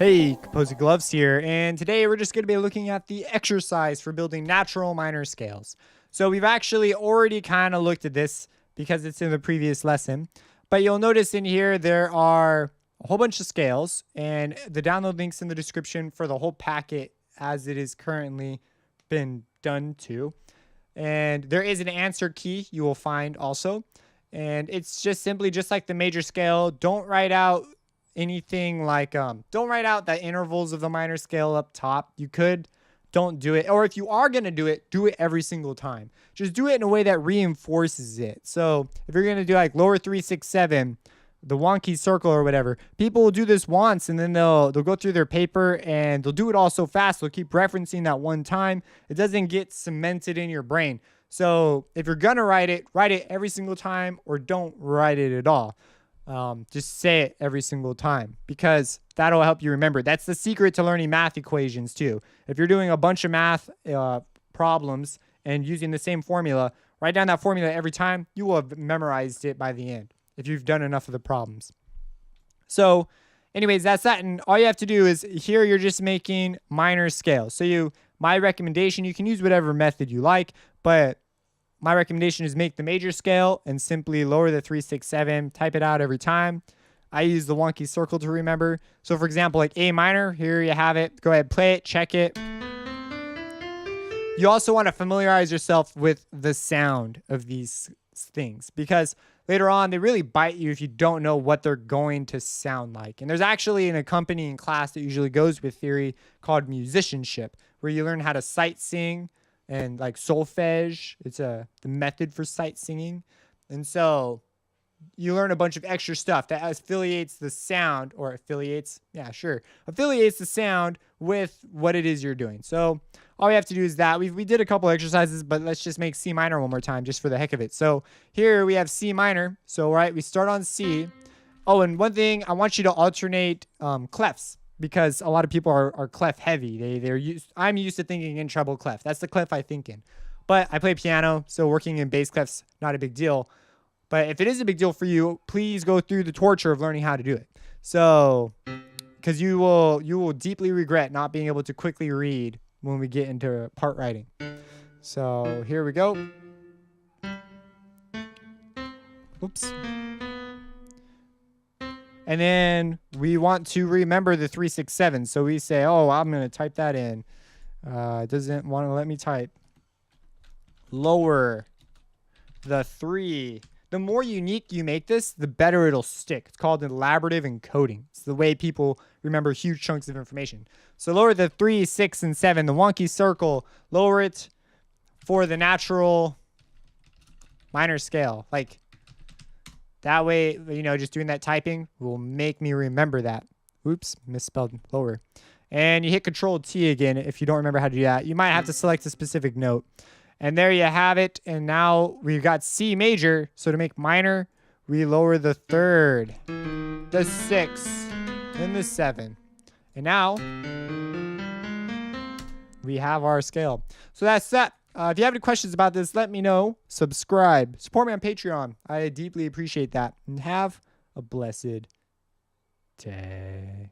Hey, Composite Gloves here, and today we're just going to be looking at the exercise for building natural minor scales. So we've actually already kind of looked at this because it's in the previous lesson, but you'll notice in here there are a whole bunch of scales, and the download link's in the description for the whole packet as it is currently been done to. And there is an answer key you will find also, and it's just simply just like the major scale. Don't write out anything like don't write out the intervals of the minor scale up top. You could, don't do it. Or if you are going to do it every single time. Just do it in a way that reinforces it. So if you're going to do like lower 3 6 7, the wonky circle or whatever, people will do this once and then they'll go through their paper and they'll do it all so fast they'll keep referencing that one time. It doesn't get cemented in your brain. So if you're gonna write it every single time, or don't write it at all. Just say it every single time because that'll help you remember. That's the secret to learning math equations too. If you're doing a bunch of math problems and using the same formula, write down that formula every time. You will have memorized it by the end if you've done enough of the problems. So anyways, that's that. And all you have to do is here you're just making minor scales. So my recommendation, you can use whatever method you like, but my recommendation is make the major scale and simply lower the 3 6 7, type it out every time. I use the wonky circle to remember. So for example, like A minor, here you have it. Go ahead, play it, check it. You also want to familiarize yourself with the sound of these things because later on they really bite you if you don't know what they're going to sound like. And there's actually an accompanying class that usually goes with theory called musicianship, where you learn how to sight sing and like solfege. It's the method for sight singing. And so you learn a bunch of extra stuff that affiliates the sound, or affiliates the sound with what it is you're doing. So all we have to do is that. We did a couple exercises, but let's just make C minor one more time just for the heck of it. So here we have C minor. So right, we start on C. Oh, and one thing, I want you to alternate clefs, because a lot of people are clef heavy. I'm used to thinking in treble clef. That's the clef I think in. But I play piano, so working in bass clef's not a big deal. But if it is a big deal for you, please go through the torture of learning how to do it. So, because you will deeply regret not being able to quickly read when we get into part writing. So here we go. Oops. And then we want to remember the 3 6 7. So we say, oh, I'm going to type that in. It doesn't want to let me type. Lower the 3. The more unique you make this, the better it'll stick. It's called elaborative encoding. It's the way people remember huge chunks of information. So lower the 3, 6, and 7. The wonky circle, lower it for the natural minor scale. Like, that way, just doing that typing will make me remember that. Oops, misspelled lower. And you hit Control T again if you don't remember how to do that. You might have to select a specific note. And there you have it. And now we've got C major. So to make minor, we lower the 3rd, the 6th, and the 7. And now we have our scale. So that's that. If you have any questions about this, let me know. Subscribe. Support me on Patreon. I deeply appreciate that. And have a blessed day.